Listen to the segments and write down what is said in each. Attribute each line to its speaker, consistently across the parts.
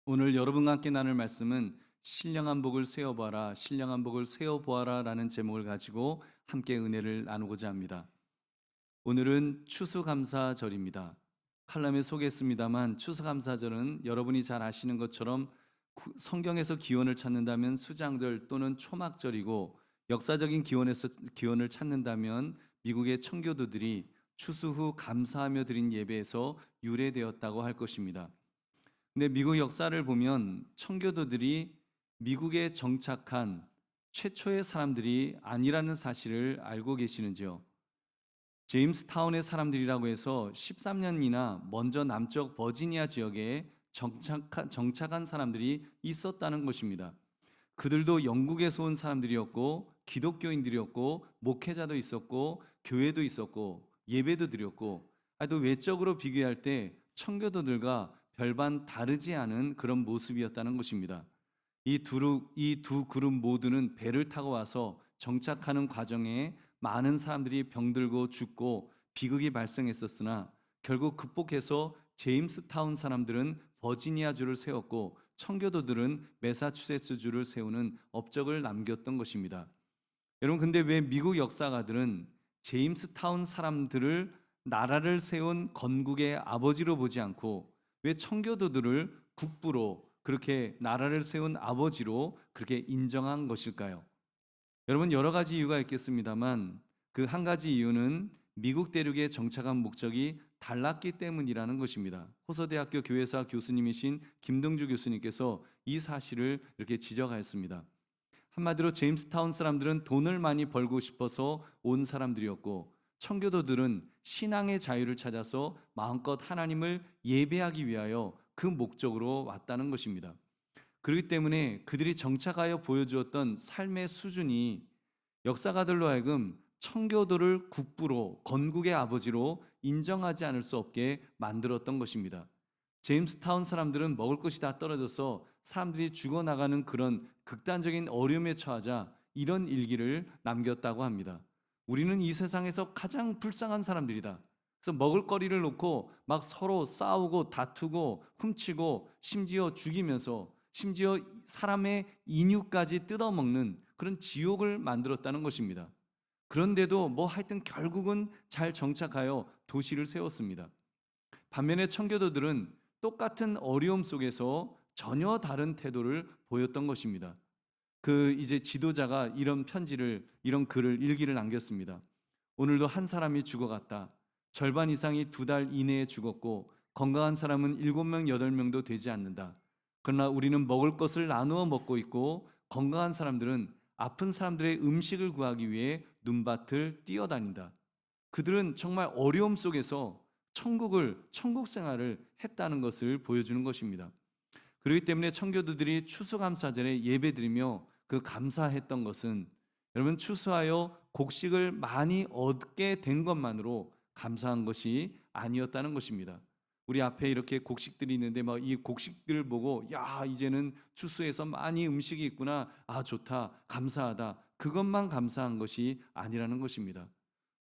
Speaker 1: 오늘 여러분과 함께 나눌 말씀은 신령한 복을 세워보아라, 신령한 복을 세워보아라 라는 제목을 가지고 함께 은혜를 나누고자 합니다. 오늘은 추수감사절입니다. 칼럼에 소개했습니다만 추수감사절은 여러분이 잘 아시는 것처럼 성경에서 기원을 찾는다면 수장절 또는 초막절이고, 역사적인 기원을 찾는다면 미국의 청교도들이 추수 후 감사하며 드린 예배에서 유래되었다고 할 것입니다. 근데 미국 역사를 보면 청교도들이 미국에 정착한 최초의 사람들이 아니라는 사실을 알고 계시는지요? 제임스타운의 사람들이라고 해서 13년이나 먼저 남쪽 버지니아 지역에 정착한 사람들이 있었다는 것입니다. 그들도 영국에서 온 사람들이었고, 기독교인들이었고, 목회자도 있었고, 교회도 있었고, 예배도 드렸고, 또 외적으로 비교할 때 청교도들과 별반 다르지 않은 그런 모습이었다는 것입니다. 이 두 그룹 모두는 배를 타고 와서 정착하는 과정에 많은 사람들이 병들고 죽고 비극이 발생했었으나, 결국 극복해서 제임스타운 사람들은 버지니아주를 세웠고 청교도들은 매사추세츠주를 세우는 업적을 남겼던 것입니다. 여러분, 근데 왜 미국 역사가들은 제임스타운 사람들을 나라를 세운 건국의 아버지로 보지 않고 왜 청교도들을 국부로, 그렇게 나라를 세운 아버지로 그렇게 인정한 것일까요? 여러분, 여러 가지 이유가 있겠습니다만 그 한 가지 이유는 미국 대륙에 정착한 목적이 달랐기 때문이라는 것입니다. 호서대학교 교회사 교수님이신 김동주 교수님께서 이 사실을 이렇게 지적하였습니다. 한마디로 제임스타운 사람들은 돈을 많이 벌고 싶어서 온 사람들이었고, 청교도들은 신앙의 자유를 찾아서 마음껏 하나님을 예배하기 위하여 그 목적으로 왔다는 것입니다. 그렇기 때문에 그들이 정착하여 보여주었던 삶의 수준이 역사가들로 하여금 청교도를 국부로, 건국의 아버지로 인정하지 않을 수 없게 만들었던 것입니다. 제임스타운 사람들은 먹을 것이 다 떨어져서 사람들이 죽어나가는 그런 극단적인 어려움에 처하자 이런 일기를 남겼다고 합니다. 우리는 이 세상에서 가장 불쌍한 사람들이다. 그래서 먹을 거리를 놓고 막 서로 싸우고 다투고 훔치고 심지어 죽이면서, 심지어 사람의 인육까지 뜯어먹는 그런 지옥을 만들었다는 것입니다. 그런데도 뭐 하여튼 결국은 잘 정착하여 도시를 세웠습니다. 반면에 청교도들은 똑같은 어려움 속에서 전혀 다른 태도를 보였던 것입니다. 그 이제 지도자가 이런 편지를, 이런 글을, 일기를 남겼습니다. 오늘도 한 사람이 죽어갔다. 절반 이상이 2달 이내에 죽었고 건강한 사람은 7명, 8명도 되지 않는다. 그러나 우리는 먹을 것을 나누어 먹고 있고, 건강한 사람들은 아픈 사람들의 음식을 구하기 위해 눈밭을 뛰어다닌다. 그들은 정말 어려움 속에서 천국 생활을 했다는 것을 보여주는 것입니다. 그렇기 때문에 청교도들이 추수감사절에 예배드리며 그 감사했던 것은, 여러분, 추수하여 곡식을 많이 얻게 된 것만으로 감사한 것이 아니었다는 것입니다. 우리 앞에 이렇게 곡식들이 있는데 막 이 곡식들을 보고 야, 이제는 추수해서 많이 음식이 있구나, 아 좋다, 감사하다, 그것만 감사한 것이 아니라는 것입니다.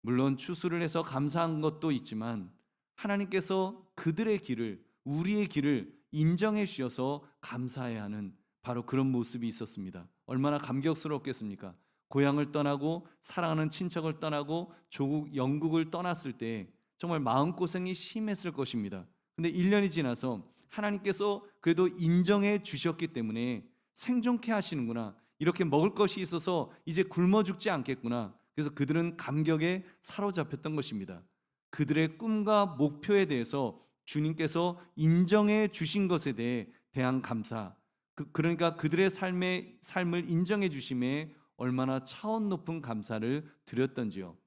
Speaker 1: 물론 추수를 해서 감사한 것도 있지만 하나님께서 그들의 길을, 우리의 길을 인정해 주셔서 감사해야 하는 바로 그런 모습이 있었습니다. 얼마나 감격스럽겠습니까? 고향을 떠나고 사랑하는 친척을 떠나고 조국 영국을 떠났을 때 정말 마음고생이 심했을 것입니다. 근데 1년이 지나서 하나님께서 그래도 인정해 주셨기 때문에 생존케 하시는구나, 이렇게 먹을 것이 있어서 이제 굶어 죽지 않겠구나, 그래서 그들은 감격에 사로잡혔던 것입니다. 그들의 꿈과 목표에 대해서 주님께서 인정해 주신 것에 대한 감사, 그러니까 그들의 삶을 인정해 주심에 얼마나 차원 높은 감사를 드렸던지요.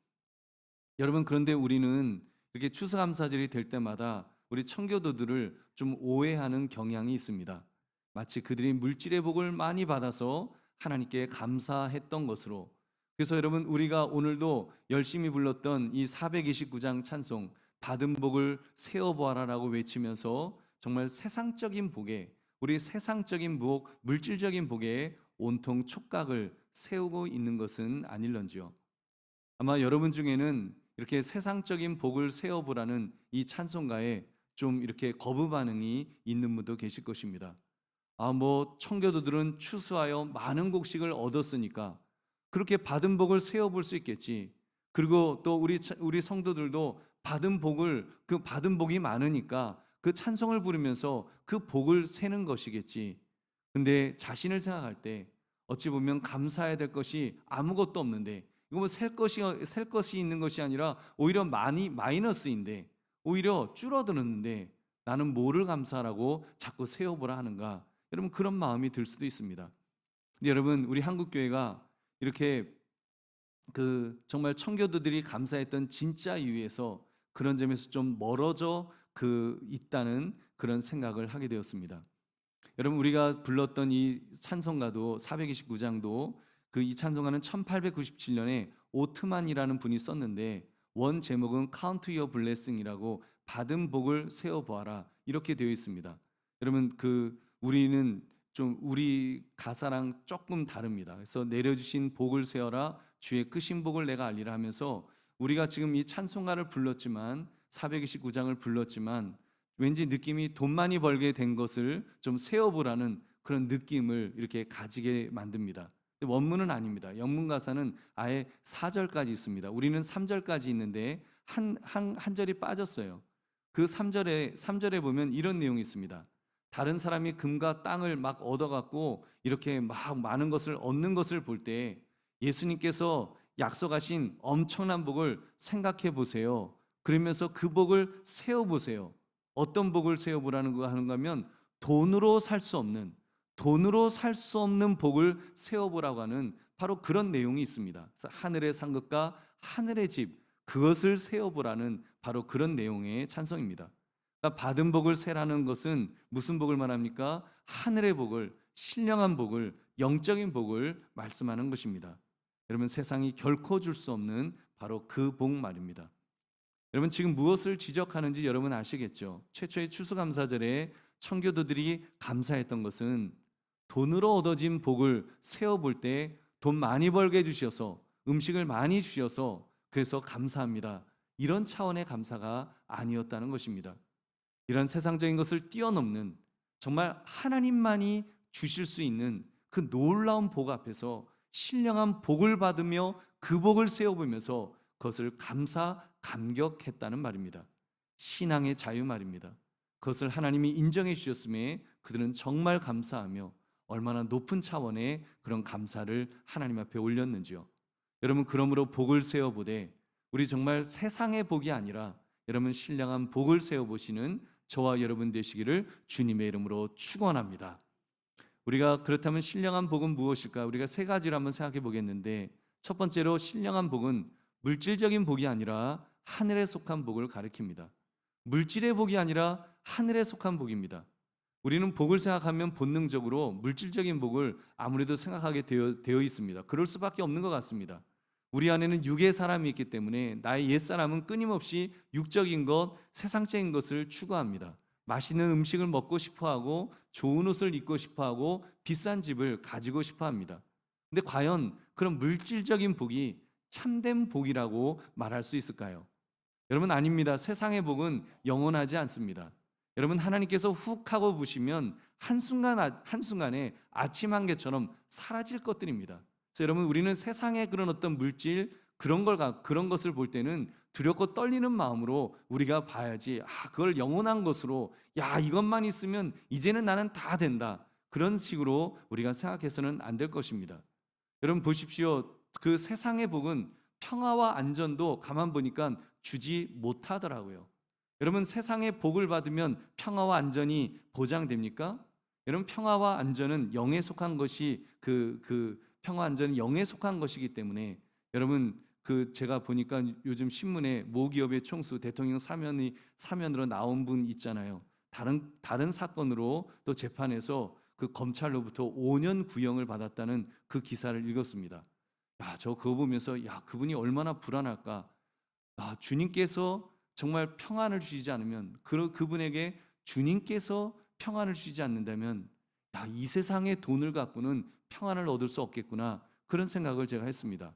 Speaker 1: 여러분, 그런데 우리는 이렇게 추수감사절이 될 때마다 우리 청교도들을 좀 오해하는 경향이 있습니다. 마치 그들이 물질의 복을 많이 받아서 하나님께 감사했던 것으로. 그래서 여러분, 우리가 오늘도 열심히 불렀던 이 429장 찬송, 받은 복을 세어보아라라고 외치면서 정말 세상적인 복에, 우리 세상적인 복, 물질적인 복에 온통 촉각을 세우고 있는 것은 아닐런지요. 아마 여러분 중에는 이렇게 세상적인 복을 세어보라는 이 찬송가에 좀 이렇게 거부 반응이 있는 분도 계실 것입니다. 뭐 청교도들은 추수하여 많은 곡식을 얻었으니까 그렇게 받은 복을 세어 볼 수 있겠지. 그리고 또 우리 성도들도 받은 복을 그 받은 복이 많으니까 그 찬송을 부르면서 그 복을 세는 것이겠지. 근데 자신을 생각할 때 어찌 보면 감사해야 될 것이 아무것도 없는데, 이거 뭐 셀 것이 있는 것이 아니라 오히려 많이 마이너스인데, 오히려 줄어드는데 나는 뭐를 감사하라고 자꾸 세어보라 하는가? 여러분, 그런 마음이 들 수도 있습니다. 근데 여러분, 우리 한국 교회가 이렇게 정말 청교도들이 감사했던 진짜 이유에서 그런 점에서 좀 멀어져 있다는 그런 생각을 하게 되었습니다. 여러분, 우리가 불렀던 이 찬송가도 429장도 이 찬송가는 1897년에 오트만이라는 분이 썼는데, 원 제목은 Count Your Blessing이라고, 받은 복을 세어 보아라, 이렇게 되어 있습니다. 여러분, 우리는 좀 우리 가사랑 조금 다릅니다. 그래서 내려주신 복을 세어라, 주의 크신 복을 내가 알리라 하면서, 우리가 지금 이 찬송가를 불렀지만, 429장을 불렀지만 왠지 느낌이 돈 많이 벌게 된 것을 좀 세어보라는 그런 느낌을 이렇게 가지게 만듭니다. 원문은 아닙니다. 영문 가사는 아예 4절까지 있습니다. 우리는 3절까지 있는데 한 절이 빠졌어요. 그 3절에 보면 이런 내용이 있습니다. 다른 사람이 금과 땅을 막 얻어갖고 이렇게 막 많은 것을 얻는 것을 볼 때 예수님께서 약속하신 엄청난 복을 생각해 보세요. 그러면서 그 복을 세어 보세요. 어떤 복을 세어보라는 거 하는가 하면, 돈으로 살 수 없는 복을 세어보라고 하는 바로 그런 내용이 있습니다. 그래서 하늘의 상급과 하늘의 집, 그것을 세어보라는 바로 그런 내용의 찬송입니다. 그러니까 받은 복을 세라는 것은 무슨 복을 말합니까? 하늘의 복을, 신령한 복을, 영적인 복을 말씀하는 것입니다. 여러분, 세상이 결코 줄 수 없는 바로 그 복 말입니다. 여러분, 지금 무엇을 지적하는지 여러분 아시겠죠? 최초의 추수감사절에 청교도들이 감사했던 것은 돈으로 얻어진 복을 세어볼 때 돈 많이 벌게 해주셔서, 음식을 많이 주셔서 그래서 감사합니다, 이런 차원의 감사가 아니었다는 것입니다. 이런 세상적인 것을 뛰어넘는, 정말 하나님만이 주실 수 있는 그 놀라운 복 앞에서 신령한 복을 받으며 그 복을 세어보면서 그것을 감격했다는 말입니다. 신앙의 자유 말입니다. 그것을 하나님이 인정해 주셨음에 그들은 정말 감사하며 얼마나 높은 차원의 그런 감사를 하나님 앞에 올렸는지요. 여러분, 그러므로 복을 세어보되 우리 정말 세상의 복이 아니라 여러분 신령한 복을 세어보시는 저와 여러분 되시기를 주님의 이름으로 축원합니다. 우리가 그렇다면 신령한 복은 무엇일까? 우리가 세 가지를 한번 생각해 보겠는데, 첫 번째로 신령한 복은 물질적인 복이 아니라 하늘에 속한 복을 가리킵니다. 물질의 복이 아니라 하늘에 속한 복입니다. 우리는 복을 생각하면 본능적으로 물질적인 복을 아무래도 생각하게 되어 있습니다. 그럴 수밖에 없는 것 같습니다. 우리 안에는 육의 사람이 있기 때문에 나의 옛사람은 끊임없이 육적인 것, 세상적인 것을 추구합니다. 맛있는 음식을 먹고 싶어하고, 좋은 옷을 입고 싶어하고, 비싼 집을 가지고 싶어합니다. 근데 과연 그런 물질적인 복이 참된 복이라고 말할 수 있을까요? 여러분, 아닙니다. 세상의 복은 영원하지 않습니다. 여러분, 하나님께서 훅 하고 부시면 한순간에 아침 한 개처럼 사라질 것들입니다. 그래서 여러분, 우리는 세상의 그런 어떤 물질, 그런 것을 볼 때는 두렵고 떨리는 마음으로 우리가 봐야지, 그걸 영원한 것으로, 이것만 있으면 이제는 나는 다 된다, 그런 식으로 우리가 생각해서는 안 될 것입니다. 여러분 보십시오. 그 세상의 복은 평화와 안전도 가만 보니까 주지 못하더라고요. 여러분, 세상의 복을 받으면 평화와 안전이 보장됩니까? 여러분, 평화와 안전은 영에 속한 것이 평화 안전은 영에 속한 것이기 때문에, 여러분, 제가 보니까 요즘 신문에 모기업의 총수 대통령 사면으로 나온 분 있잖아요. 다른 사건으로 또 재판에서 검찰로부터 5년 구형을 받았다는 그 기사를 읽었습니다. 저 그거 보면서 그분이 얼마나 불안할까. 주님께서 정말 평안을 주시지 않으면, 그분에게 주님께서 평안을 주시지 않는다면 이 세상의 돈을 갖고는 평안을 얻을 수 없겠구나, 그런 생각을 제가 했습니다.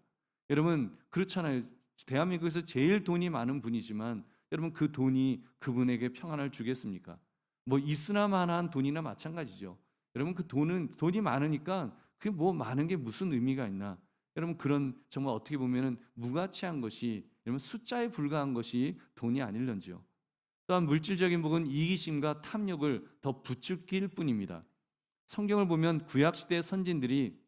Speaker 1: 여러분, 그렇잖아요. 대한민국에서 제일 돈이 많은 분이지만 여러분, 그 돈이 그분에게 평안을 주겠습니까? 뭐 있으나 마나한 돈이나 마찬가지죠. 여러분 그 돈이 많으니까 그게 뭐 많은 게 무슨 의미가 있나? 여러분 그런 정말 어떻게 보면은 무가치한 것이 여러분 숫자에 불과한 것이 돈이 아닐런지요. 또한 물질적인 복은 이기심과 탐욕을 더 부추길 뿐입니다. 성경을 보면 구약 시대 선진들이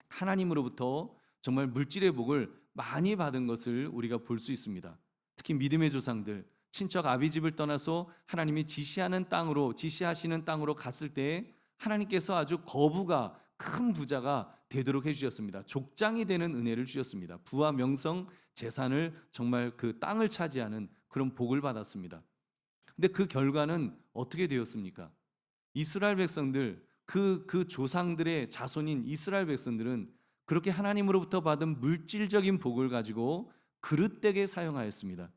Speaker 1: 하나님으로부터 정말 물질의 복을 많이 받은 것을 우리가 볼 수 있습니다. 특히 믿음의 조상들, 친척 아비집을 떠나서 하나님이 지시하시는 땅으로 갔을 때 하나님께서 아주 거부가 큰 부자가 되도록 해주셨습니다. 족장이 되는 은혜를 주셨습니다. 부와 명성, 재산을 정말 그 땅을 차지하는 그런 복을 받았습니다. 근데 그 결과는 어떻게 되었습니까? 이스라엘 백성들, 그 조상들의 자손인 이스라엘 백성들은 그렇게 하나님으로부터 받은 물질적인 복을 가지고 그릇되게 사용하였습니다.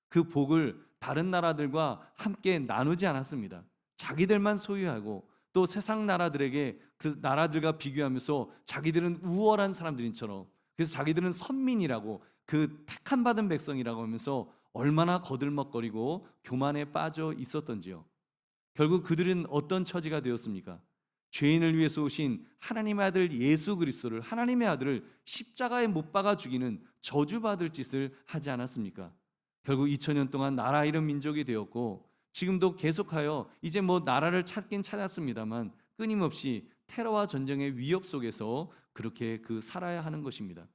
Speaker 1: 그 복을 다른 나라들과 함께 나누지 않았습니다. 자기들만 소유하고 또 세상 나라들에게 그 나라들과 비교하면서 자기들은 우월한 사람들인처럼, 그래서 자기들은 선민이라고, 그 택함 받은 백성이라고 하면서 얼마나 거들먹거리고 교만에 빠져 있었던지요. 결국 그들은 어떤 처지가 되었습니까? 죄인을 위해서 오신 하나님의 아들 예수 그리스도를, 하나님의 아들을 십자가에 못 박아 죽이는 저주받을 짓을 하지 않았습니까? 결국 2000년 동안 나라 잃은 민족이 되었고, 지금도 계속하여 이제 뭐 나라를 찾긴 찾았습니다만 끊임없이 테러와 전쟁의 위협 속에서 그렇게 살아야 하는 것입니다.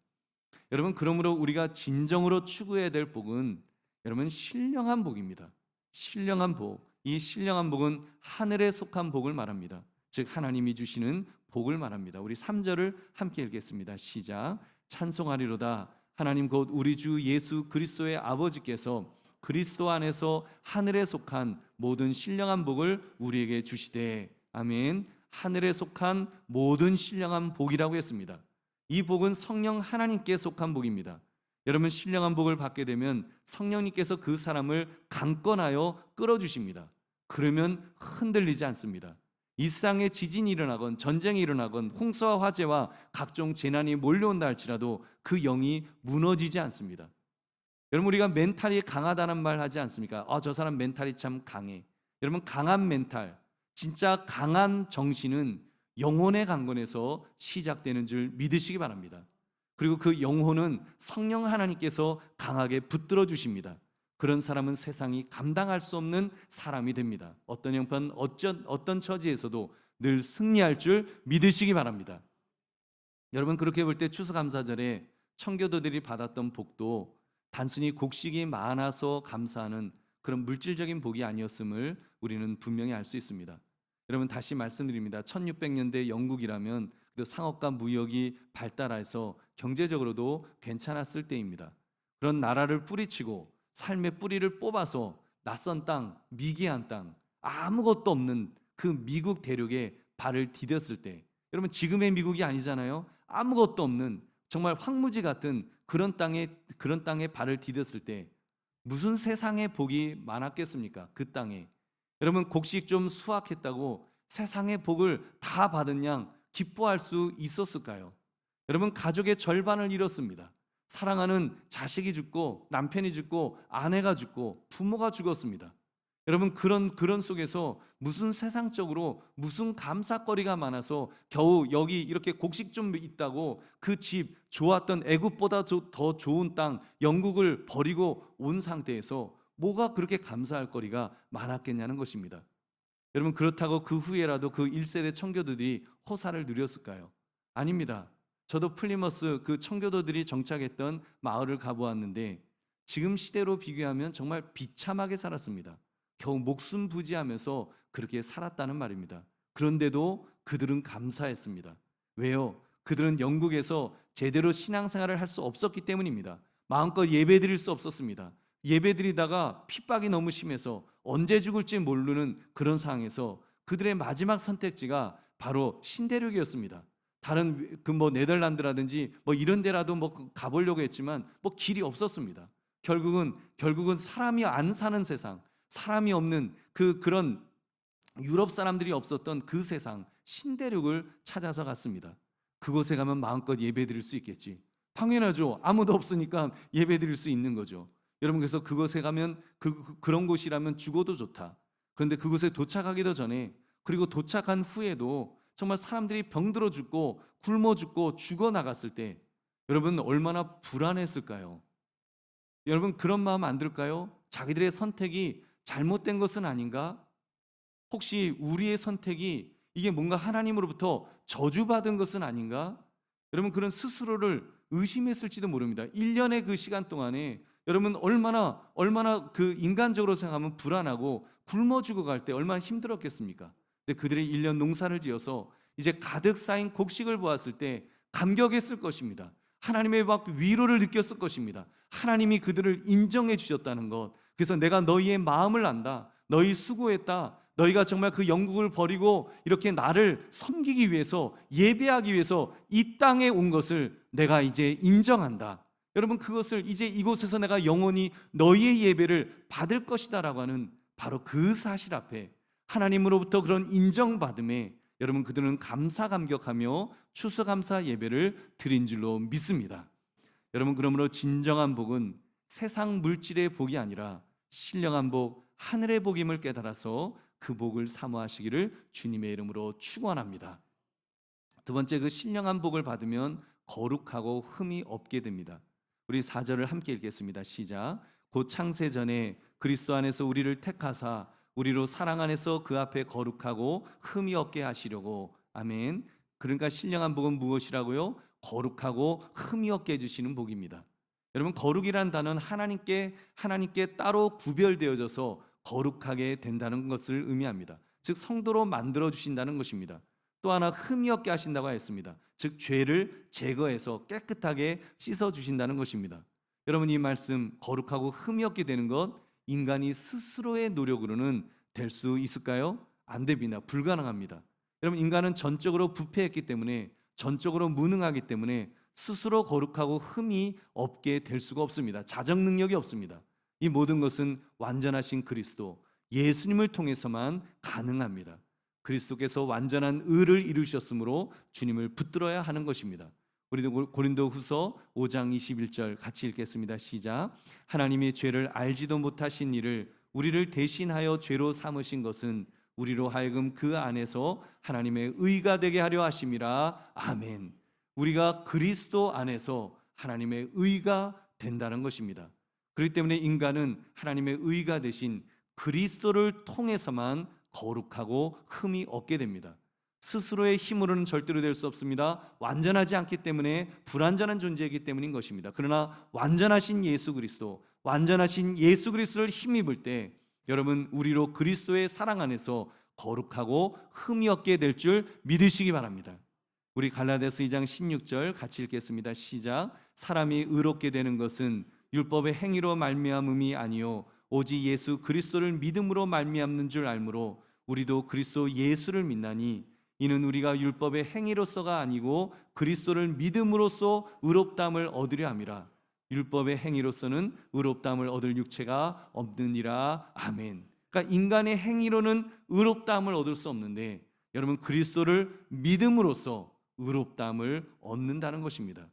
Speaker 1: 여러분, 그러므로 우리가 진정으로 추구해야 될 복은 여러분 신령한 복입니다. 신령한 복. 이 신령한 복은 하늘에 속한 복을 말합니다. 즉 하나님이 주시는 복을 말합니다. 우리 3절을 함께 읽겠습니다. 시작. 찬송하리로다. 하나님 곧 우리 주 예수 그리스도의 아버지께서 그리스도 안에서 하늘에 속한 모든 신령한 복을 우리에게 주시되. 아멘. 하늘에 속한 모든 신령한 복이라고 했습니다. 이 복은 성령 하나님께 속한 복입니다. 여러분, 신령한 복을 받게 되면 성령님께서 그 사람을 강권하여 끌어주십니다. 그러면 흔들리지 않습니다. 이 세상에 지진이 일어나건 전쟁이 일어나건 홍수와 화재와 각종 재난이 몰려온다 할지라도 그 영이 무너지지 않습니다. 여러분, 우리가 멘탈이 강하다는 말 하지 않습니까? 저 사람 멘탈이 참 강해. 여러분, 강한 멘탈, 진짜 강한 정신은 영혼의 강건에서 시작되는 줄 믿으시기 바랍니다. 그리고 그 영혼은 성령 하나님께서 강하게 붙들어 주십니다. 그런 사람은 세상이 감당할 수 없는 사람이 됩니다. 어떤 형편, 어떤 처지에서도 늘 승리할 줄 믿으시기 바랍니다. 여러분, 그렇게 볼 때 추수감사절에 청교도들이 받았던 복도 단순히 곡식이 많아서 감사하는 그런 물질적인 복이 아니었음을 우리는 분명히 알 수 있습니다. 여러분, 다시 말씀드립니다. 1600년대 영국이라면 상업과 무역이 발달해서 경제적으로도 괜찮았을 때입니다. 그런 나라를 뿌리치고 삶의 뿌리를 뽑아서 낯선 땅, 미개한 땅, 아무것도 없는 그 미국 대륙에 발을 디뎠을 때, 여러분 지금의 미국이 아니잖아요. 아무것도 없는 정말 황무지 같은 그런 땅에 발을 디뎠을 때 무슨 세상의 복이 많았겠습니까? 그 땅에. 여러분, 곡식 좀 수확했다고 세상의 복을 다 받은 양 기뻐할 수 있었을까요? 여러분, 가족의 절반을 잃었습니다. 사랑하는 자식이 죽고 남편이 죽고 아내가 죽고 부모가 죽었습니다. 여러분, 그런 속에서 무슨 세상적으로 무슨 감사거리가 많아서 겨우 여기 이렇게 곡식 좀 있다고 그 집, 좋았던 애굽보다 더 좋은 땅 영국을 버리고 온 상태에서 뭐가 그렇게 감사할 거리가 많았겠냐는 것입니다. 여러분, 그렇다고 그 후에라도 그 1세대 청교도들이 호사를 누렸을까요? 아닙니다. 저도 플리머스 그 청교도들이 정착했던 마을을 가보았는데 지금 시대로 비교하면 정말 비참하게 살았습니다. 겨우 목숨 부지하면서 그렇게 살았다는 말입니다. 그런데도 그들은 감사했습니다. 왜요? 그들은 영국에서 제대로 신앙생활을 할 수 없었기 때문입니다. 마음껏 예배드릴 수 없었습니다. 예배드리다가 핍박이 너무 심해서 언제 죽을지 모르는 그런 상황에서 그들의 마지막 선택지가 바로 신대륙이었습니다. 다른 네덜란드라든지 이런 데라도 가보려고 했지만 길이 없었습니다. 결국은 사람이 안 사는 세상, 사람이 없는 그런 유럽 사람들이 없었던 그 세상 신대륙을 찾아서 갔습니다. 그곳에 가면 마음껏 예배드릴 수 있겠지. 당연하죠. 아무도 없으니까 예배드릴 수 있는 거죠. 여러분, 그래서 그곳에 가면 그런 곳이라면 죽어도 좋다. 그런데 그곳에 도착하기도 전에, 그리고 도착한 후에도 정말 사람들이 병들어 죽고 굶어 죽고 죽어 나갔을 때 여러분 얼마나 불안했을까요? 여러분 그런 마음 안 들까요? 자기들의 선택이 잘못된 것은 아닌가? 혹시 우리의 선택이 이게 뭔가 하나님으로부터 저주받은 것은 아닌가? 여러분 그런 스스로를 의심했을지도 모릅니다. 1년의 그 시간 동안에 여러분 얼마나 그 인간적으로 생각하면 불안하고 굶어 죽어갈 때 얼마나 힘들었겠습니까? 근데 그들이 1년 농사를 지어서 이제 가득 쌓인 곡식을 보았을 때 감격했을 것입니다. 하나님의 막 위로를 느꼈을 것입니다. 하나님이 그들을 인정해 주셨다는 것. 그래서 내가 너희의 마음을 안다. 너희 수고했다. 너희가 정말 그 영국을 버리고 이렇게 나를 섬기기 위해서 예배하기 위해서 이 땅에 온 것을 내가 이제 인정한다. 여러분 그것을 이제 이곳에서 내가 영원히 너희의 예배를 받을 것이다라고 하는 바로 그 사실 앞에 하나님으로부터 그런 인정받음에 여러분 그들은 감사 감격하며 추수감사 예배를 드린 줄로 믿습니다. 여러분 그러므로 진정한 복은 세상 물질의 복이 아니라 신령한 복, 하늘의 복임을 깨달아서 그 복을 사모하시기를 주님의 이름으로 축원합니다. 두 번째, 그 신령한 복을 받으면 거룩하고 흠이 없게 됩니다. 우리 4절을 함께 읽겠습니다. 시작. 곧 창세 전에 그리스도 안에서 우리를 택하사 우리로 사랑 안에서 그 앞에 거룩하고 흠이 없게 하시려고. 아멘. 그러니까 신령한 복은 무엇이라고요? 거룩하고 흠이 없게 해주시는 복입니다. 여러분 거룩이란 단어는 하나님께 따로 구별되어져서 거룩하게 된다는 것을 의미합니다. 즉 성도로 만들어 주신다는 것입니다. 또 하나 흠이 없게 하신다고 했습니다. 즉 죄를 제거해서 깨끗하게 씻어 주신다는 것입니다. 여러분 이 말씀 거룩하고 흠이 없게 되는 것 인간이 스스로의 노력으로는 될 수 있을까요? 안 됩니다. 불가능합니다. 여러분 인간은 전적으로 부패했기 때문에 전적으로 무능하기 때문에 스스로 거룩하고 흠이 없게 될 수가 없습니다. 자정 능력이 없습니다. 이 모든 것은 완전하신 그리스도 예수님을 통해서만 가능합니다. 그리스도께서 완전한 의를 이루셨으므로 주님을 붙들어야 하는 것입니다. 우리도 고린도후서 5장 21절 같이 읽겠습니다. 시작. 하나님이 죄를 알지도 못하신 이를 우리를 대신하여 죄로 삼으신 것은 우리로 하여금 그 안에서 하나님의 의가 되게 하려 하심이라. 아멘. 우리가 그리스도 안에서 하나님의 의가 된다는 것입니다. 그렇기 때문에 인간은 하나님의 의가 되신 그리스도를 통해서만 거룩하고 흠이 없게 됩니다. 스스로의 힘으로는 절대로 될 수 없습니다. 완전하지 않기 때문에 불완전한 존재이기 때문인 것입니다. 그러나 완전하신 예수 그리스도를 힘입을 때 여러분 우리로 그리스도의 사랑 안에서 거룩하고 흠이 없게 될 줄 믿으시기 바랍니다. 우리 갈라디아서 2장 16절 같이 읽겠습니다. 시작. 사람이 의롭게 되는 것은 율법의 행위로 말미암음이 아니요 오직 예수 그리스도를 믿음으로 말미암는 줄 알므로 우리도 그리스도 예수를 믿나니 이는 우리가 율법의 행위로서가 아니고 그리스도를 믿음으로써 의롭다함을 얻으려 함이라. 율법의 행위로서는 의롭다함을 얻을 육체가 없느니라. 아멘. 그러니까 인간의 행위로는 의롭다함을 얻을 수 없는데 여러분 그리스도를 믿음으로써 의롭다함을 얻는다는 것입니다.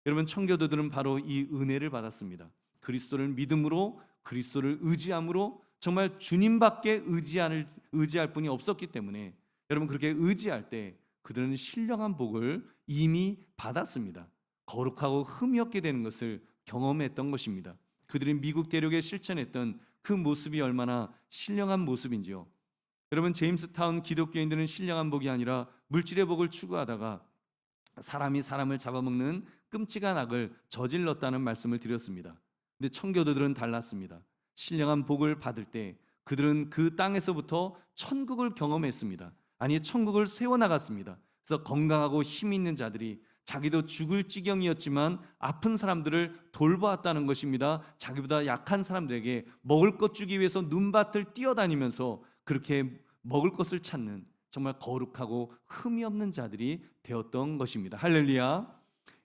Speaker 1: 여러분 청교도들은 바로 이 은혜를 받았습니다. 그리스도를 믿음으로 그리스도를 의지함으로 정말 주님밖에 의지할 분이 없었기 때문에 여러분 그렇게 의지할 때 그들은 신령한 복을 이미 받았습니다. 거룩하고 흠이 없게 되는 것을 경험했던 것입니다. 그들이 미국 대륙에 실천했던 그 모습이 얼마나 신령한 모습인지요. 여러분 제임스타운 기독교인들은 신령한 복이 아니라 물질의 복을 추구하다가 사람이 사람을 잡아먹는 끔찍한 악을 저질렀다는 말씀을 드렸습니다. 근데 청교도들은 달랐습니다. 신령한 복을 받을 때 그들은 그 땅에서부터 천국을 경험했습니다. 아니 천국을 세워나갔습니다. 그래서 건강하고 힘 있는 자들이 자기도 죽을 지경이었지만 아픈 사람들을 돌보았다는 것입니다. 자기보다 약한 사람들에게 먹을 것 주기 위해서 눈밭을 뛰어다니면서 그렇게 먹을 것을 찾는 정말 거룩하고 흠이 없는 자들이 되었던 것입니다. 할렐루야.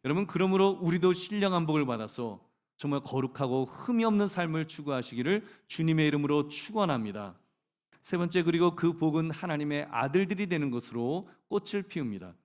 Speaker 1: 여러분 그러므로 우리도 신령한 복을 받아서 정말 거룩하고 흠이 없는 삶을 추구하시기를 주님의 이름으로 축원합니다. 세 번째, 그리고 그 복은 하나님의 아들들이 되는 것으로 꽃을 피웁니다.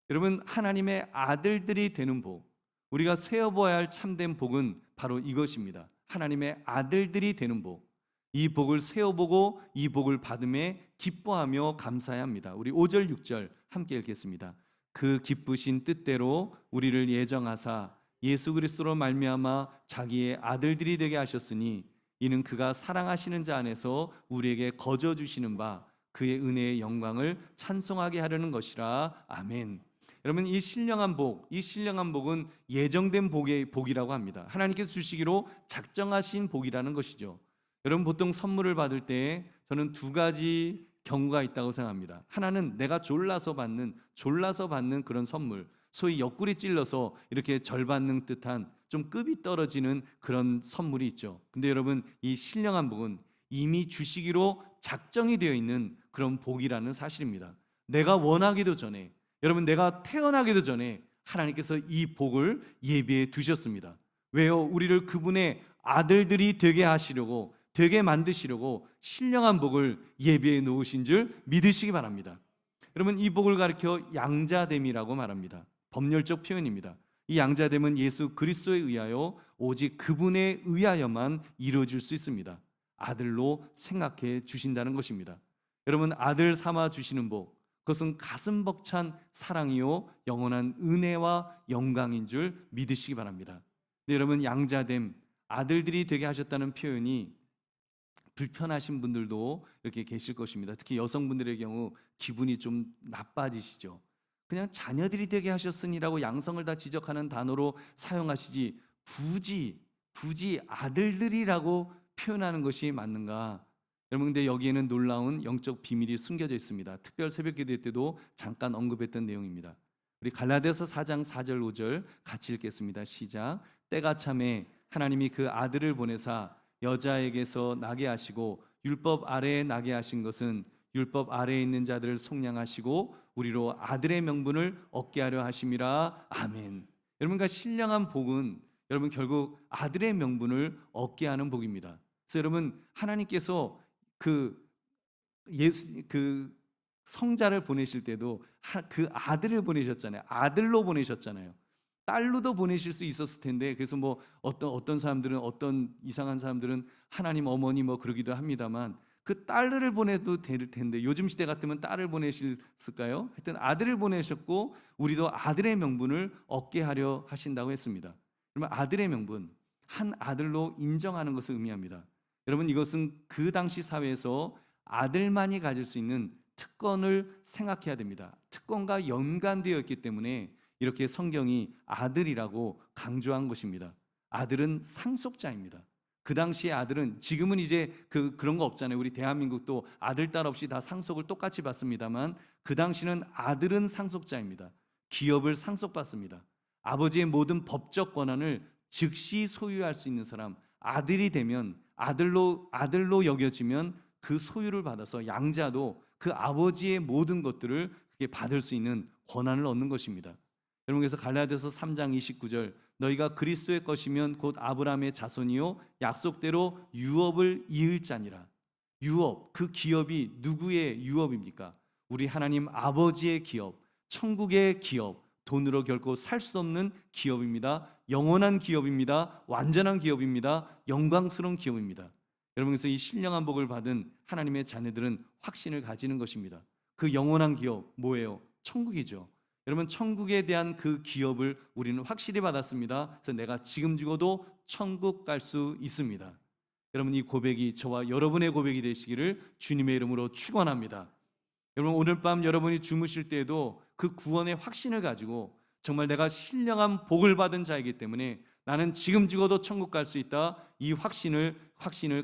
Speaker 1: 여러분 하나님의 아들들이 되는 복, 우리가 세어보아야 할 참된 복은 바로 이것입니다. 하나님의 아들들이 되는 복. 이 복을 세어보고 이 복을 받음에 기뻐하며 감사해야 합니다. 우리 5절 6절 함께 읽겠습니다. 그 기쁘신 뜻대로 우리를 예정하사 예수 그리스도로 말미암아 자기의 아들들이 되게 하셨으니 이는 그가 사랑하시는 자 안에서 우리에게 거저 주시는 바 그의 은혜의 영광을 찬송하게 하려는 것이라. 아멘. 여러분, 이 신령한 복, 이 신령한 복은 예정된 복이라고 합니다. 하나님께서 주시기로 작정하신 복이라는 것이죠. 여러분, 보통 선물을 받을 때 저는 두 가지 경우가 있다고 생각합니다. 하나는 내가 졸라서 받는 그런 선물, 소위 옆구리 찔러서 이렇게 절 받는 듯한 좀 급이 떨어지는 그런 선물이 있죠. 근데 여러분, 이 신령한 복은 이미 주시기로 작정이 되어 있는 그런 복이라는 사실입니다. 내가 원하기도 전에, 여러분, 내가 태어나기도 전에 하나님께서 이 복을 예비해 두셨습니다. 왜요? 우리를 그분의 아들들이 되게 하시려고, 되게 만드시려고 신령한 복을 예비해 놓으신 줄 믿으시기 바랍니다. 여러분, 이 복을 가리켜 양자됨이라고 말합니다. 법률적 표현입니다. 이 양자됨은 예수 그리스도에 의하여 오직 그분에 의하여만 이루어질 수 있습니다. 아들로 생각해 주신다는 것입니다. 여러분, 아들 삼아 주시는 복, 그것은 가슴 벅찬 사랑이요 영원한 은혜와 영광인 줄 믿으시기 바랍니다. 근데 여러분, 양자됨, 아들들이 되게 하셨다는 표현이 불편하신 분들도 이렇게 계실 것입니다. 특히 여성분들의 경우 기분이 좀 나빠지시죠. 그냥 자녀들이 되게 하셨으니라고 양성을 다 지적하는 단어로 사용하시지 굳이 아들들이라고 표현하는 것이 맞는가? 여러분, 근데 여기에는 놀라운 영적 비밀이 숨겨져 있습니다. 특별 새벽기도 때도 잠깐 언급했던 내용입니다. 우리 갈라디아서 4장 4절 5절 같이 읽겠습니다. 시작. 때가 참에 하나님이 그 아들을 보내사 여자에게서 나게 하시고 율법 아래에 나게 하신 것은 율법 아래에 있는 자들을 속량하시고 우리로 아들의 명분을 얻게 하려 하심이라. 아멘. 여러분과 신령한 복은 여러분 결국 아들의 명분을 얻게 하는 복입니다. 그래서 여러분, 하나님께서 그 성자를 보내실 때도 그 아들을 보내셨잖아요. 아들로 보내셨잖아요. 딸로도 보내실 수 있었을 텐데, 그래서 뭐 어떤 사람들은, 어떤 이상한 사람들은 하나님 어머니 뭐 그러기도 합니다만, 그 딸을 보내도 될 텐데 요즘 시대 같으면 딸을 보내실까요? 하여튼 아들을 보내셨고 우리도 아들의 명분을 얻게 하려 하신다고 했습니다. 그러면 아들의 명분, 한 아들로 인정하는 것을 의미합니다. 여러분, 이것은 그 당시 사회에서 아들만이 가질 수 있는 특권을 생각해야 됩니다. 특권과 연관되어 있기 때문에 이렇게 성경이 아들이라고 강조한 것입니다. 아들은 상속자입니다. 그 당시의 아들은, 지금은 이제 그런 거 없잖아요. 우리 대한민국도 아들, 딸 없이 다 상속을 똑같이 받습니다만, 그 당시는 아들은 상속자입니다. 기업을 상속받습니다. 아버지의 모든 법적 권한을 즉시 소유할 수 있는 사람, 아들이 되면, 아들로 여겨지면 그 소유를 받아서 양자도 그 아버지의 모든 것들을 받을 수 있는 권한을 얻는 것입니다. 여러분, 그래서 갈라디아서 3장 29절, 너희가 그리스도의 것이면 곧 아브라함의 자손이요 약속대로 유업을 이을 자니라. 유업, 그 기업이 누구의 유업입니까? 우리 하나님 아버지의 기업, 천국의 기업, 돈으로 결코 살 수 없는 기업입니다. 영원한 기업입니다. 완전한 기업입니다. 영광스러운 기업입니다. 여러분, 그래서 이 신령한 복을 받은 하나님의 자녀들은 확신을 가지는 것입니다. 그 영원한 기업 뭐예요? 천국이죠. 여러분, 천국에 대한 그 기업을 우리는 확실히 받았습니다. 그래서 내가 지금 죽어도 천국 갈 수 있습니다. 여러분, 이 고백이 저와 여러분의 고백이 되시기를 주님의 이름으로 축원합니다. 여러분, 오늘 밤 여러분이 주무실 때에도 그 구원의 확신을 가지고 정말 내가 신령한 복을 받은 자이기 때문에 나는 지금 죽어도 천국 갈 수 있다, 이 확신을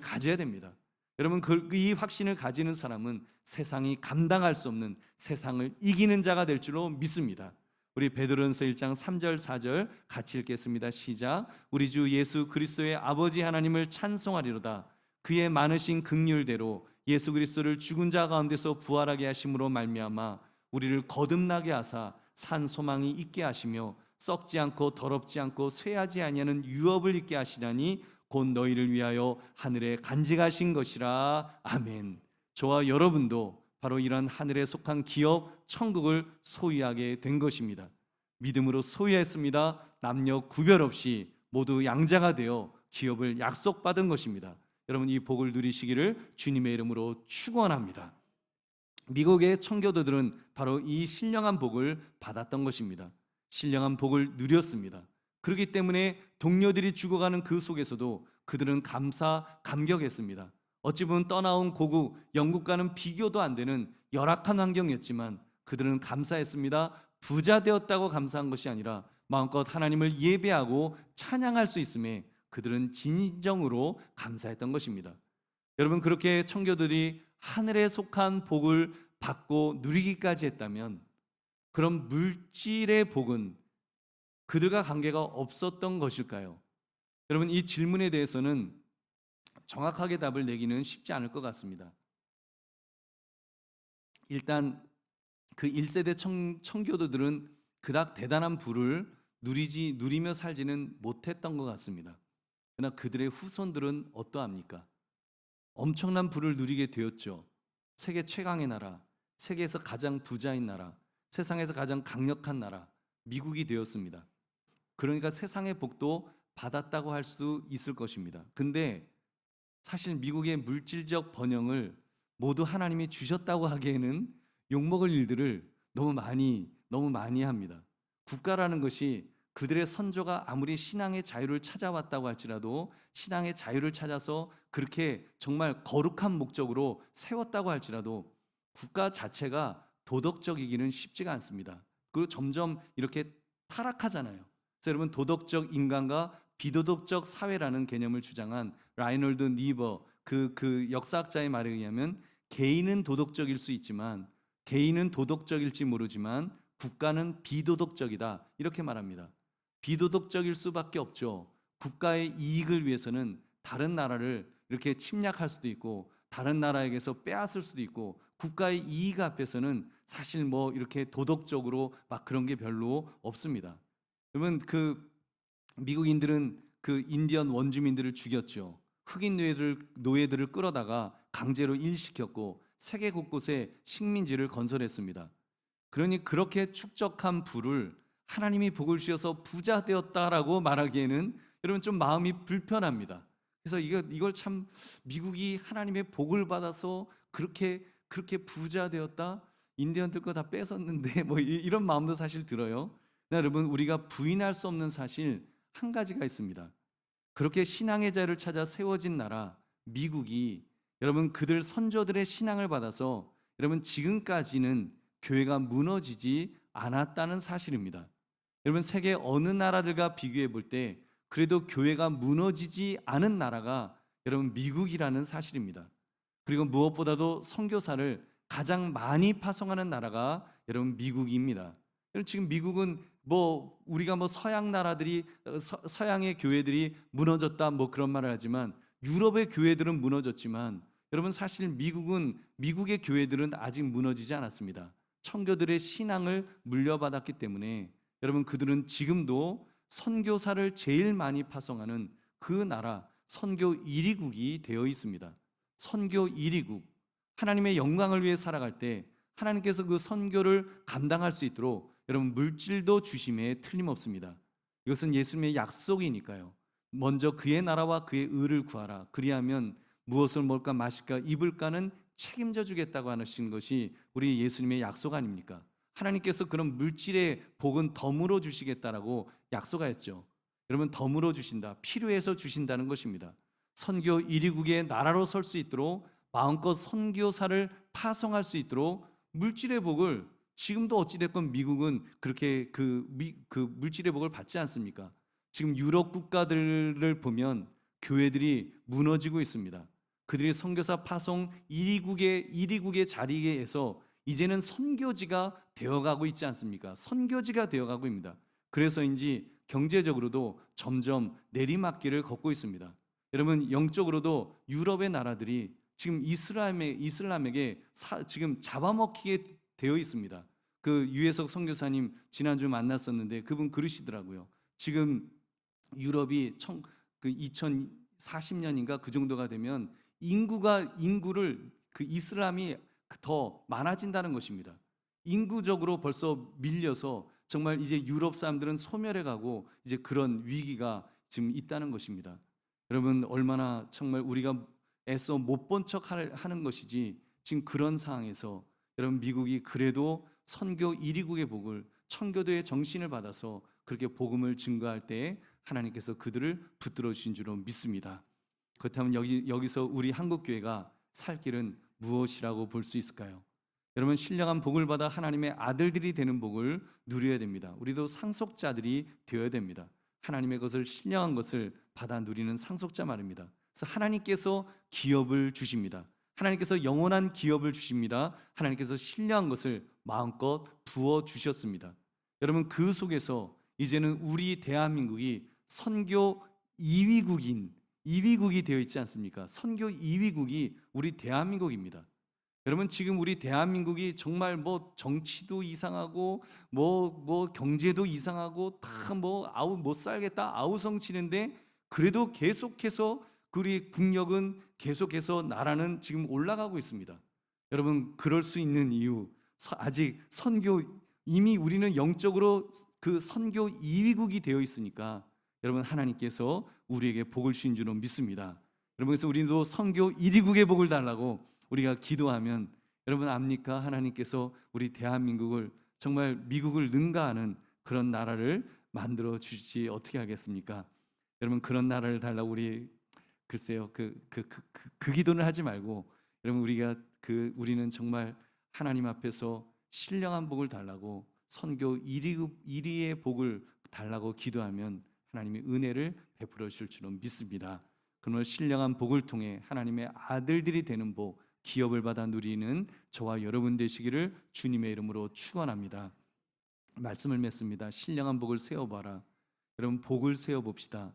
Speaker 1: 가져야 됩니다. 여러분, 이 확신을 가지는 사람은 세상이 감당할 수 없는, 세상을 이기는 자가 될 줄로 믿습니다. 우리 베드로전서 1장 3절 4절 같이 읽겠습니다. 시작. 우리 주 예수 그리스도의 아버지 하나님을 찬송하리로다. 그의 많으신 긍휼대로 예수 그리스도를 죽은 자 가운데서 부활하게 하심으로 말미암아 우리를 거듭나게 하사 산 소망이 있게 하시며 썩지 않고 더럽지 않고 쇠하지 아니하는 유업을 있게 하시나니 곧 너희를 위하여 하늘에 간직하신 것이라. 아멘. 저와 여러분도 바로 이런 하늘에 속한 기업 천국을 소유하게 된 것입니다. 믿음으로 소유했습니다. 남녀 구별 없이 모두 양자가 되어 기업을 약속받은 것입니다. 여러분 이 복을 누리시기를 주님의 이름으로 축원합니다. 미국의 청교도들은 바로 이 신령한 복을 받았던 것입니다. 신령한 복을 누렸습니다. 그렇기 때문에 동료들이 죽어가는 그 속에서도 그들은 감격했습니다. 어찌 보면 떠나온 고국 영국과는 비교도 안 되는 열악한 환경이었지만 그들은 감사했습니다. 부자 되었다고 감사한 것이 아니라 마음껏 하나님을 예배하고 찬양할 수 있음에 그들은 진정으로 감사했던 것입니다. 여러분, 그렇게 청교도들이 하늘에 속한 복을 받고 누리기까지 했다면 그럼 물질의 복은 그들과 관계가 없었던 것일까요? 여러분, 이 질문에 대해서는 정확하게 답을 내기는 쉽지 않을 것 같습니다. 일단 그 1세대 청교도들은 그닥 대단한 부를 누리며 살지는 못했던 것 같습니다. 그러나 그들의 후손들은 어떠합니까? 엄청난 부를 누리게 되었죠. 세계 최강의 나라, 세계에서 가장 부자인 나라, 세상에서 가장 강력한 나라, 미국이 되었습니다. 그러니까 세상의 복도 받았다고 할 수 있을 것입니다. 근데 사실 미국의 물질적 번영을 모두 하나님이 주셨다고 하기에는 욕먹을 일들을 너무 많이 합니다. 국가라는 것이 그들의 선조가 아무리 신앙의 자유를 찾아왔다고 할지라도 신앙의 자유를 찾아서 그렇게 정말 거룩한 목적으로 세웠다고 할지라도 국가 자체가 도덕적이기는 쉽지가 않습니다. 그리고 점점 이렇게 타락하잖아요. 그래서 여러분, 도덕적 인간과 비도덕적 사회라는 개념을 주장한 라이놀드 니버 그 역사학자의 말에 의하면 개인은 도덕적일 수 있지만 개인은 도덕적일지 모르지만 국가는 비도덕적이다, 이렇게 말합니다. 비도덕적일 수밖에 없죠. 국가의 이익을 위해서는 다른 나라를 이렇게 침략할 수도 있고 다른 나라에게서 빼앗을 수도 있고 국가의 이익 앞에서는 사실 뭐 이렇게 도덕적으로 막 그런 게 별로 없습니다. 여러분, 그 미국인들은 그 인디언 원주민들을 죽였죠. 흑인 노예들을 끌어다가 강제로 일시켰고 세계 곳곳에 식민지를 건설했습니다. 그러니 그렇게 축적한 부를 하나님이 복을 주셔서 부자 되었다라고 말하기에는 여러분 좀 마음이 불편합니다. 그래서 이걸 참 미국이 하나님의 복을 받아서 그렇게 부자 되었다? 인디언들 거 다 뺏었는데 뭐 이런 마음도 사실 들어요. 여러분, 우리가 부인할 수 없는 사실 한 가지가 있습니다. 그렇게 신앙의 자유를 찾아 세워진 나라 미국이 여러분 그들 선조들의 신앙을 받아서 여러분 지금까지는 교회가 무너지지 않았다는 사실입니다. 여러분, 세계 어느 나라들과 비교해 볼 때 그래도 교회가 무너지지 않은 나라가 여러분 미국이라는 사실입니다. 그리고 무엇보다도 선교사를 가장 많이 파송하는 나라가 여러분 미국입니다. 여러분, 지금 미국은 뭐 우리가 뭐 서양 나라들이 서양의 교회들이 무너졌다 뭐 그런 말을 하지만 유럽의 교회들은 무너졌지만 여러분 사실 미국의 교회들은 아직 무너지지 않았습니다. 청교들의 신앙을 물려받았기 때문에 여러분 그들은 지금도 선교사를 제일 많이 파송하는 그 나라 선교 1위국이 되어 있습니다. 선교 1위국. 하나님의 영광을 위해 살아갈 때 하나님께서 그 선교를 감당할 수 있도록 여러분 물질도 주심에 틀림없습니다. 이것은 예수님의 약속이니까요. 먼저 그의 나라와 그의 의를 구하라. 그리하면 무엇을 먹을까 마실까 입을까는 책임져 주겠다고 하신 것이 우리 예수님의 약속 아닙니까? 하나님께서 그런 물질의 복은 덤으로 주시겠다라고 약속하였죠. 여러분, 덤으로 주신다, 필요해서 주신다는 것입니다. 선교 1위국의 나라로 설 수 있도록 마음껏 선교사를 파송할 수 있도록 물질의 복을 지금도 어찌됐건 미국은 그렇게 그 물질의 복을 받지 않습니까? 지금 유럽 국가들을 보면 교회들이 무너지고 있습니다. 그들이 선교사 파송 1위국의 자리에서 이제는 선교지가 되어가고 있지 않습니까? 선교지가 되어가고 있습니다. 그래서인지 경제적으로도 점점 내리막길을 걷고 있습니다. 여러분, 영적으로도 유럽의 나라들이 지금 이슬람에게 지금 잡아먹히게 되어 있습니다. 그 유해석 선교사님 지난주 만났었는데 그분 그러시더라고요. 지금 유럽이 2040년인가 그 정도가 되면 인구를 그 이슬람이 더 많아진다는 것입니다. 인구적으로 벌써 밀려서 정말 이제 유럽 사람들은 소멸해 가고 이제 그런 위기가 지금 있다는 것입니다. 여러분, 얼마나 정말 우리가 애써 못 본 척 하는 것이지, 지금 그런 상황에서 여러분 미국이 그래도 선교 1위국의 복을, 청교도의 정신을 받아서 그렇게 복음을 증거할 때에 하나님께서 그들을 붙들어 주신 줄로 믿습니다. 그렇다면 여기서 우리 한국교회가 살 길은 무엇이라고 볼 수 있을까요? 여러분, 신령한 복을 받아 하나님의 아들들이 되는 복을 누려야 됩니다. 우리도 상속자들이 되어야 됩니다. 하나님의 것을, 신령한 것을 받아 누리는 상속자 말입니다. 그래서 하나님께서 기업을 주십니다. 하나님께서 영원한 기업을 주십니다. 하나님께서 신령한 것을 마음껏 부어 주셨습니다. 여러분, 그 속에서 이제는 우리 대한민국이 선교 2위국이 되어 있지 않습니까? 선교 2위국이 우리 대한민국입니다. 여러분, 지금 우리 대한민국이 정말 뭐 정치도 이상하고 뭐 경제도 이상하고 다 뭐 아우 못 살겠다 아우성 치는데, 그래도 계속해서 우리 국력은 계속해서 나라는 지금 올라가고 있습니다. 여러분, 그럴 수 있는 이유, 아직 선교, 이미 우리는 영적으로 그 선교 2위국이 되어 있으니까 여러분, 하나님께서 우리에게 복을 주신 줄로 믿습니다. 여러분, 그래서 우리도 선교 1위국의 복을 달라고 우리가 기도하면, 여러분 압니까? 하나님께서 우리 대한민국을 정말 미국을 능가하는 그런 나라를 만들어 주시지 어떻게 하겠습니까? 여러분, 그런 나라를 달라고 우리 글쎄요 그 기도를 하지 말고, 여러분 우리는 정말 하나님 앞에서 신령한 복을 달라고, 선교 1위의 복을 달라고 기도하면 하나님의 은혜를 베풀어 주실 줄로 믿습니다. 그러므로 신령한 복을 통해 하나님의 아들들이 되는 복, 기업을 받아 누리는 저와 여러분 되시기를 주님의 이름으로 축원합니다. 말씀을 맺습니다. 신령한 복을 세워봐라. 여러분, 복을 세워봅시다.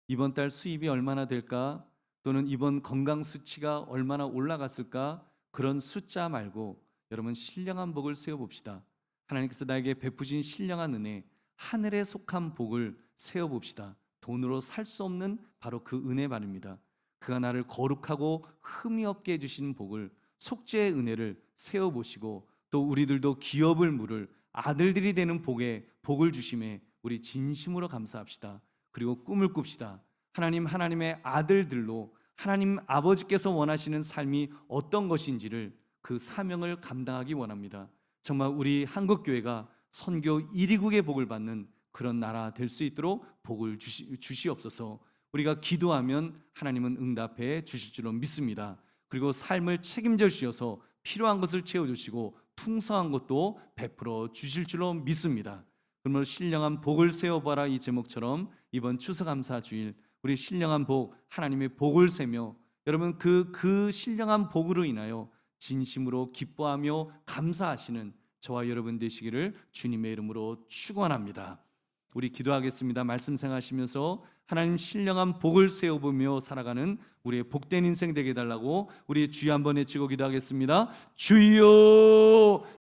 Speaker 1: 이번 달 수입이 얼마나 될까? 또는 이번 건강 수치가 얼마나 올라갔을까? 그런 숫자 말고 여러분, 신령한 복을 세워봅시다. 하나님께서 나에게 베푸신 신령한 은혜, 하늘에 속한 복을 세워봅시다. 돈으로 살 수 없는 바로 그 은혜 말입니다. 그가 나를 거룩하고 흠이 없게 해주시는 복을, 속죄의 은혜를 세워보시고, 또 우리들도 기업을 물을 아들들이 되는 복을 주심에 우리 진심으로 감사합시다. 그리고 꿈을 꿉시다. 하나님의 아들들로 하나님 아버지께서 원하시는 삶이 어떤 것인지를, 그 사명을 감당하기 원합니다. 정말 우리 한국교회가 선교 1위국의 복을 받는 그런 나라 될 수 있도록 복을 주시옵소서. 우리가 기도하면 하나님은 응답해 주실 줄로 믿습니다. 그리고 삶을 책임져 주셔서 필요한 것을 채워주시고 풍성한 것도 베풀어 주실 줄로 믿습니다. 그러므로 신령한 복을 세워봐라, 이 제목처럼 이번 추수감사 주일 우리 신령한 복, 하나님의 복을 세며, 여러분 그 신령한 복으로 인하여 진심으로 기뻐하며 감사하시는 저와 여러분 되시기를 주님의 이름으로 축원합니다. 우리 기도하겠습니다. 말씀 생각하시면서 하나님 신령한 복을 세워보며 살아가는 우리의 복된 인생 되게 해달라고 우리 주여 한번 외치고 기도하겠습니다. 주여